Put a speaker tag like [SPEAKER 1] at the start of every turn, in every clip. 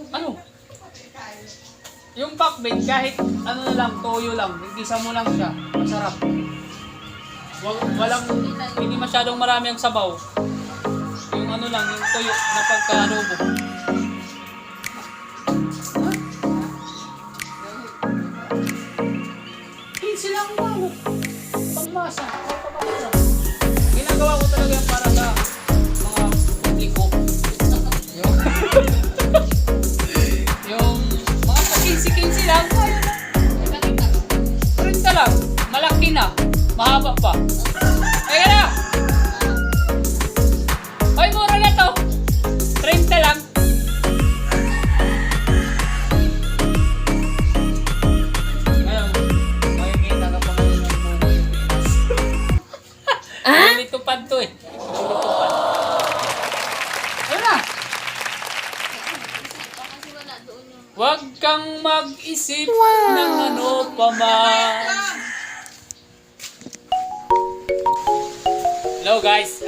[SPEAKER 1] Ano? Yung pakbet kahit ano na lang, toyo lang, igisa mo lang siya, masarap. Walang, hindi masyadong marami ang sabaw. Yung ano lang, yung toyo na pagka-adobo. Kinsi lang mo. Pangmasa. Ginagawa ko talaga yan para sa mga publiko. Yung mga pa-kinsi-kinsi lang. Printa lang. Malaki na. Mahaba pa. Teka na! Ay, mura na to. 30 lang. Ngayon, makikita ka pa ngayon ng buhay yung Pinas. Lulitupad to eh. Lulitupad. Ayun na. Huwag kang mag-isip ng ano pa man. Hello guys,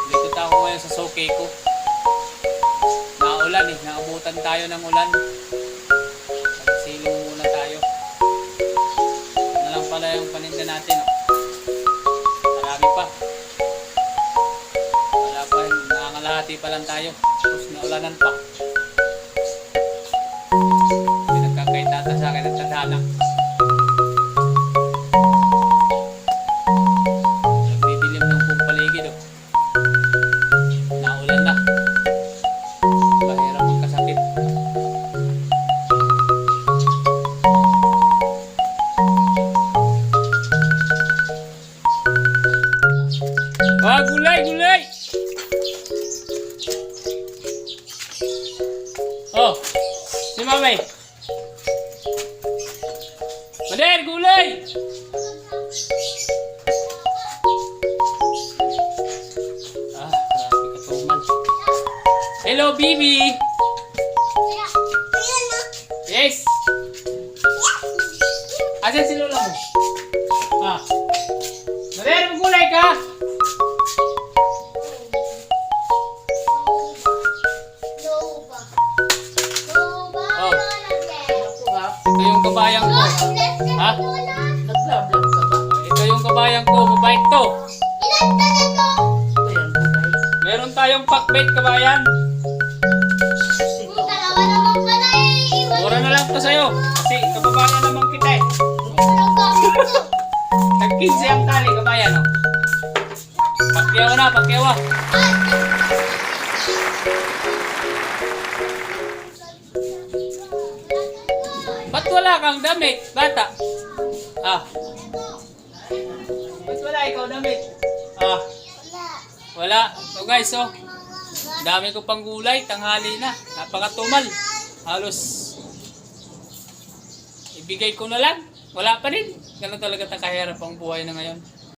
[SPEAKER 1] dito tayo ngayon sa Sokey ko. Naulan eh, naabutan tayo ng ulan. Magsiling muna tayo. Ano lang pala yung paninda natin. Marami pa. Wala pa, nangangalahati pa lang tayo. Tapos naulanan pa. Pinagkakaitata sa akin ng tadhana. Naulan na. Mahirap magkasakit. Wah, gulay, gulay! Oh, si Mamay. Mader, gulay! Hello, Bibi! Yes! Asan si Lola mo? Ah. Mader, magulay ka! Oh. Ito yung kabayang ko. Ha? Naglablab ka ba? Ito yung kabayang ko. Mabait to. Meron tayong pakbet, kabayan. Mura na lang to sa'yo. Kasi kababayan naman kita eh. Nag-15 ang tali, kabayan. Oh. Pakyawa na, pakyawa. Ba't wala kang damit, bata? Ah. Ba't wala ikaw damit? Ah. Wala. So guys, oh. Dami ko pang gulay, tanghali na. Napakatumal. Halos ibigay ko na lang. Wala pa rin. Ganun talaga kahirap ang buhay na ngayon.